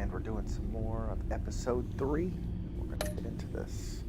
and we're doing some more of episode 3. We're going to get into this.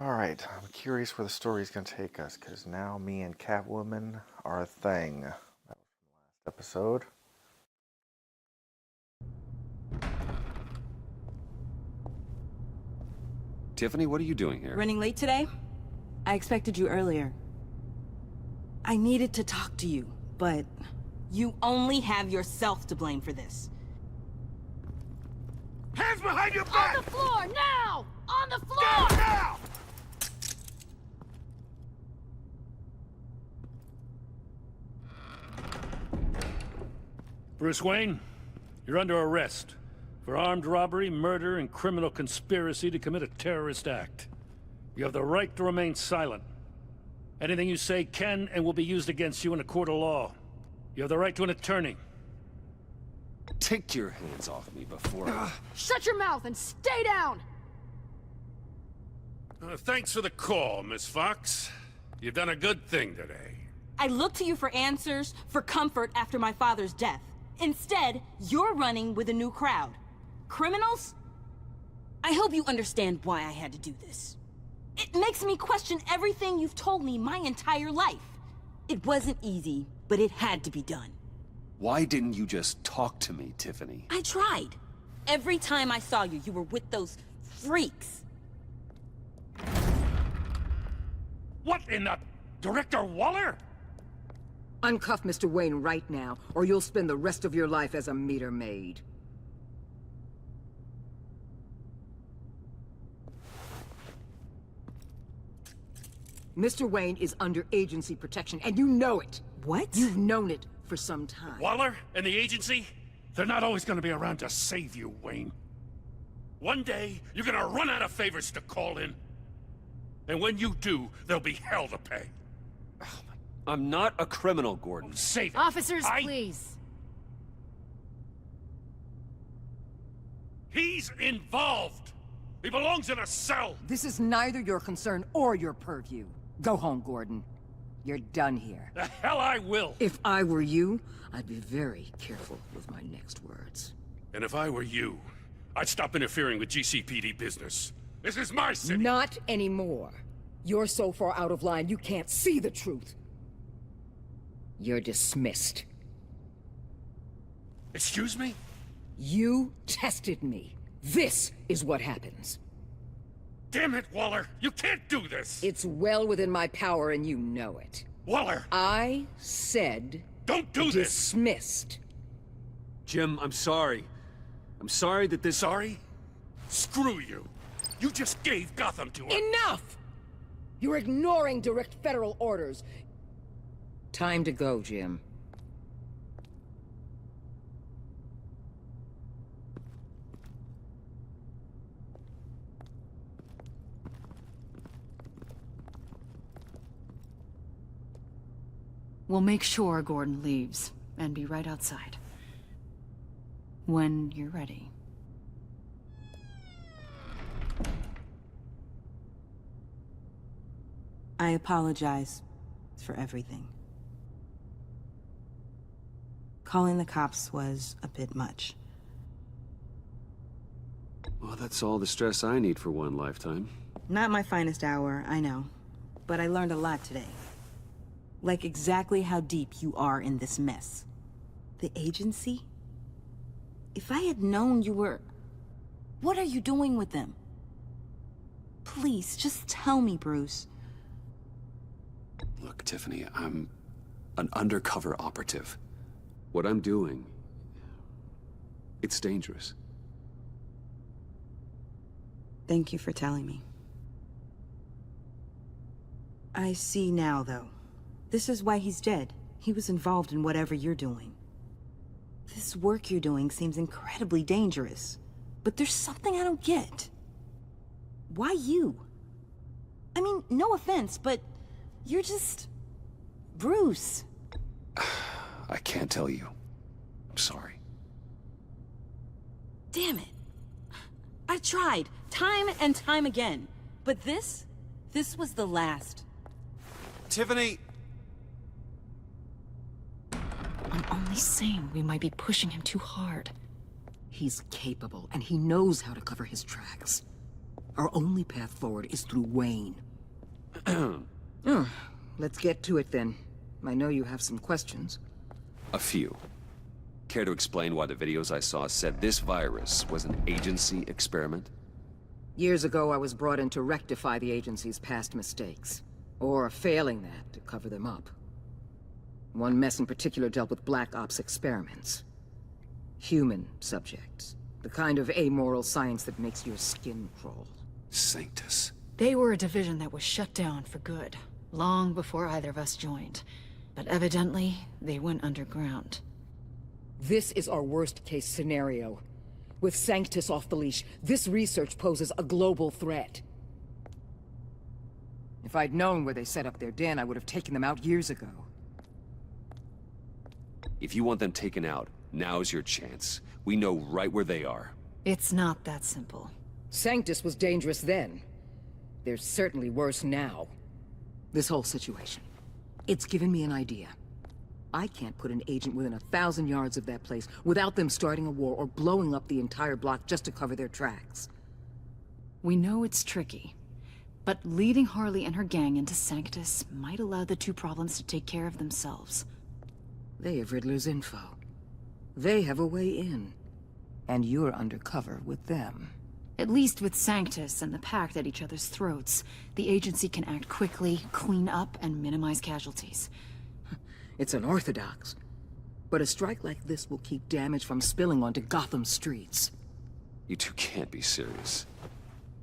Alright, I'm curious where the story's going to take us, because now me and Catwoman are a thing. That was from last episode. Tiffany, what are you doing here? Running late today? I expected you earlier. I needed to talk to you, but you only have yourself to blame for this. Hands behind your back! On the floor, now! On the floor! Down now! Bruce Wayne, you're under arrest for armed robbery, murder, and criminal conspiracy to commit a terrorist act. You have the right to remain silent. Anything you say can and will be used against you in a court of law. You have the right to an attorney. Take your hands off me before Shut your mouth and stay down! Thanks for the call, Miss Fox. You've done a good thing today. I looked to you for answers, for comfort after my father's death. Instead, you're running with a new crowd. Criminals? I hope you understand why I had to do this. It makes me question everything you've told me my entire life. It wasn't easy, but it had to be done. Why didn't you just talk to me, Tiffany? I tried. Every time I saw you, you were with those freaks. What in the... Director Waller? Uncuff Mr. Wayne right now, or you'll spend the rest of your life as a meter maid. Mr. Wayne is under agency protection, and you know it. What? You've known it for some time. Waller and the agency? They're not always gonna be around to save you, Wayne. One day, you're gonna run out of favors to call in. And when you do, there'll be hell to pay. I'm not a criminal, Gordon. Save it. Officers, please. He's involved! He belongs in a cell! This is neither your concern or your purview. Go home, Gordon. You're done here. The hell I will! If I were you, I'd be very careful with my next words. And if I were you, I'd stop interfering with GCPD business. This is my city! Not anymore. You're so far out of line, you can't see the truth. You're dismissed. Excuse me? You tested me. This is what happens. Damn it, Waller! You can't do this! It's well within my power and you know it. Waller! I said... Don't do this! Dismissed. Jim, I'm sorry. I'm sorry that this... Sorry? Screw you! You just gave Gotham to her! Enough! You're ignoring direct federal orders. Time to go, Jim. We'll make sure Gordon leaves, and be right outside. When you're ready. I apologize for everything. Calling the cops was a bit much. Well, that's all the stress I need for one lifetime. Not my finest hour, I know. But I learned a lot today. Like exactly how deep you are in this mess. The agency? If I had known you were... What are you doing with them? Please, just tell me, Bruce. Look, Tiffany, I'm an undercover operative. What I'm doing... it's dangerous. Thank you for telling me. I see now, though. This is why he's dead. He was involved in whatever you're doing. This work you're doing seems incredibly dangerous. But there's something I don't get. Why you? I mean, no offense, but you're just... Bruce. I can't tell you. I'm sorry. Damn it. I tried, time and time again. But this was the last. Tiffany! He's saying we might be pushing him too hard. He's capable, and he knows how to cover his tracks. Our only path forward is through Wayne. Let's get to it then. I know you have some questions. A few. Care to explain why the videos I saw said this virus was an agency experiment? Years ago, I was brought in to rectify the agency's past mistakes. Or, failing that, to cover them up. One mess in particular dealt with Black Ops experiments. Human subjects. The kind of amoral science that makes your skin crawl. Sanctus. They were a division that was shut down for good, long before either of us joined. But evidently, they went underground. This is our worst-case scenario. With Sanctus off the leash, this research poses a global threat. If I'd known where they set up their den, I would have taken them out years ago. If you want them taken out, now's your chance. We know right where they are. It's not that simple. Sanctus was dangerous then. They're certainly worse now. This whole situation. It's given me an idea. I can't put an agent within 1,000 yards of that place without them starting a war or blowing up the entire block just to cover their tracks. We know it's tricky, but leading Harley and her gang into Sanctus might allow the two problems to take care of themselves. They have Riddler's info. They have a way in. And you're undercover with them. At least with Sanctus and the Pact at each other's throats, the agency can act quickly, clean up, and minimize casualties. It's unorthodox. But a strike like this will keep damage from spilling onto Gotham streets. You two can't be serious.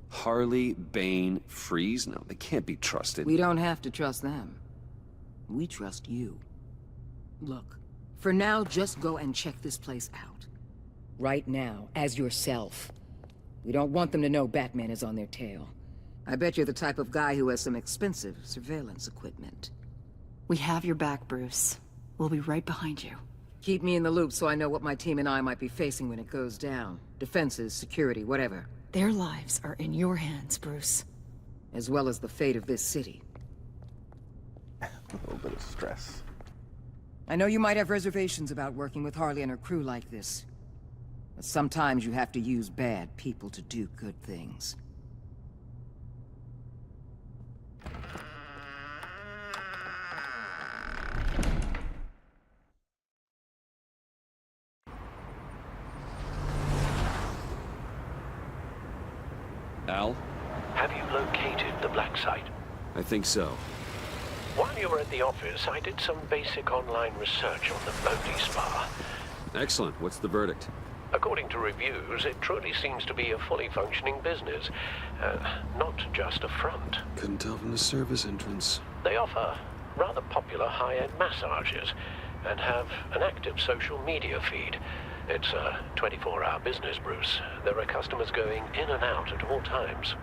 Harley, Bane, Freeze? No, they can't be trusted. We don't have to trust them. We trust you. Look, for now, just go and check this place out. Right now, as yourself. We don't want them to know Batman is on their tail. I bet you're the type of guy who has some expensive surveillance equipment. We have your back, Bruce. We'll be right behind you. Keep me in the loop so I know what my team and I might be facing when it goes down. Defenses, security, whatever. Their lives are in your hands, Bruce. As well as the fate of this city. A little bit of stress. I know you might have reservations about working with Harley and her crew like this. But sometimes you have to use bad people to do good things. Al? Have you located the black site? I think so. While you were at the office, I did some basic online research on the Bodhi Spa. Excellent. What's the verdict? According to reviews, it truly seems to be a fully functioning business. Not just a front. Couldn't tell from the service entrance. They offer rather popular high-end massages and have an active social media feed. It's a 24-hour business, Bruce. There are customers going in and out at all times.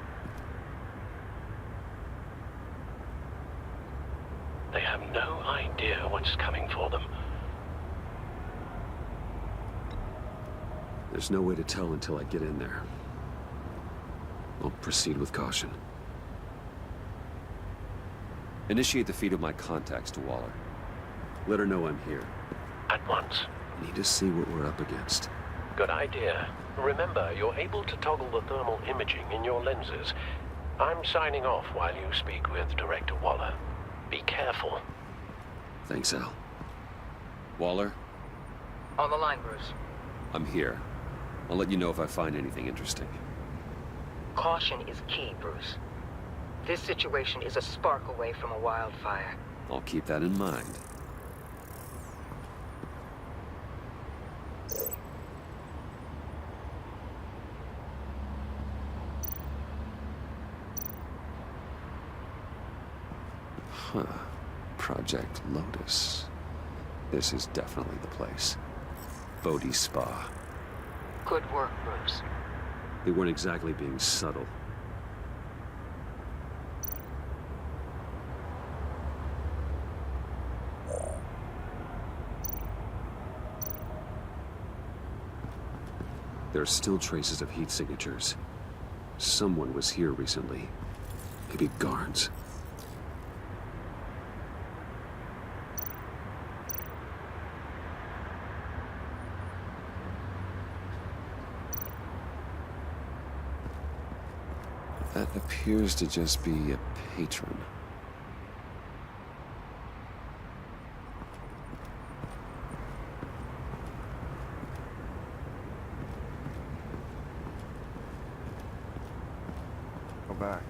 They have no idea what's coming for them. There's no way to tell until I get in there. I'll proceed with caution. Initiate the feed of my contacts to Waller. Let her know I'm here. At once. Need to see what we're up against. Good idea. Remember, you're able to toggle the thermal imaging in your lenses. I'm signing off while you speak with Director Waller. Be careful. Thanks, Al. Waller? On the line, Bruce. I'm here. I'll let you know if I find anything interesting. Caution is key, Bruce. This situation is a spark away from a wildfire. I'll keep that in mind. Huh. Project Lotus. This is definitely the place. Bodhi Spa. Good work, Bruce. They weren't exactly being subtle. There are still traces of heat signatures. Someone was here recently. Maybe guards. appears to just be a patron. Go back.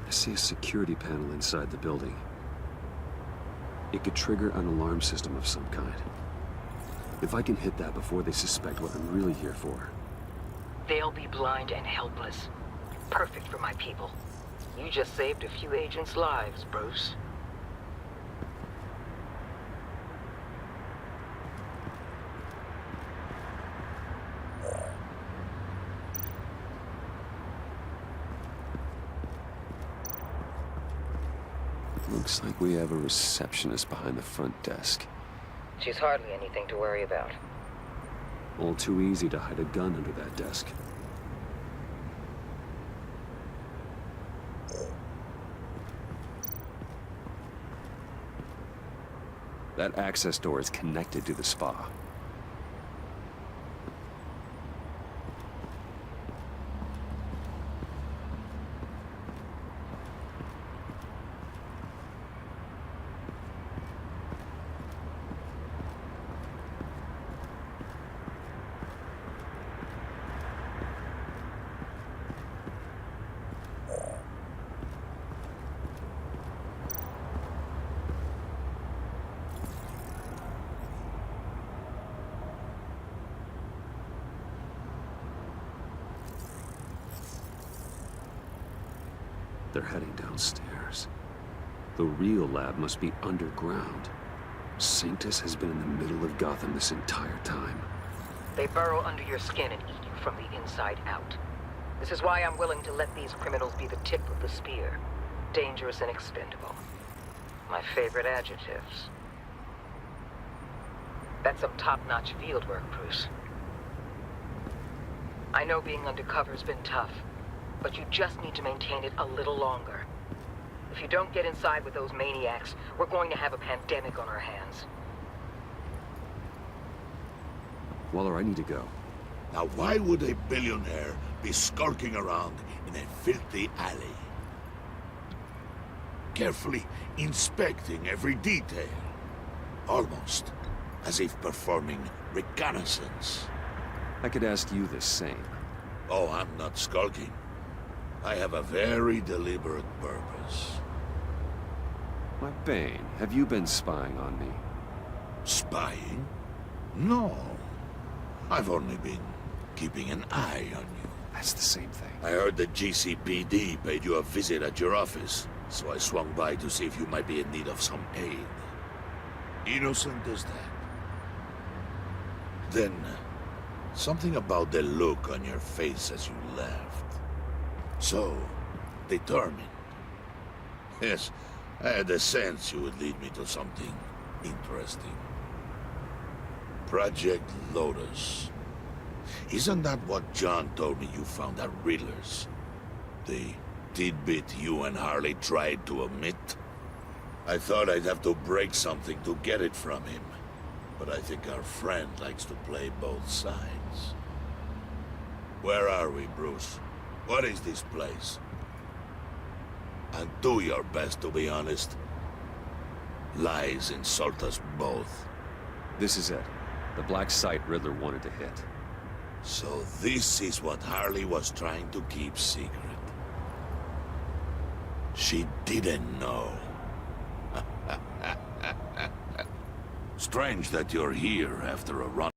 I see a security panel inside the building. It could trigger an alarm system of some kind. If I can hit that before they suspect what I'm really here for. They'll be blind and helpless. Perfect for my people. You just saved a few agents' lives, Bruce. Looks like we have a receptionist behind the front desk. She's hardly anything to worry about. All too easy to hide a gun under that desk. That access door is connected to the spa. They're heading downstairs. The real lab must be underground. Sanctus has been in the middle of Gotham this entire time. They burrow under your skin and eat you from the inside out. This is why I'm willing to let these criminals be the tip of the spear. Dangerous and expendable. My favorite adjectives. That's some top-notch field work, Bruce. I know being undercover's been tough, but you just need to maintain it a little longer. If you don't get inside with those maniacs, we're going to have a pandemic on our hands. Waller, I need to go. Now why would a billionaire be skulking around in a filthy alley? Carefully inspecting every detail. Almost as if performing reconnaissance. I could ask you the same. Oh, I'm not skulking. I have a very deliberate purpose. My Bane, have you been spying on me? Spying? No. I've only been keeping an eye on you. That's the same thing. I heard the GCPD paid you a visit at your office, so I swung by to see if you might be in need of some aid. Innocent as that. Then, something about the look on your face as you left. So, determined. Yes, I had a sense you would lead me to something interesting. Project Lotus. Isn't that what John told me you found at Riddler's? The tidbit you and Harley tried to omit? I thought I'd have to break something to get it from him. But I think our friend likes to play both sides. Where are we, Bruce? What is this place? And do your best to be honest. Lies insult us both. This is it. The black site Riddler wanted to hit. So this is what Harley was trying to keep secret. She didn't know. Strange that you're here after a run.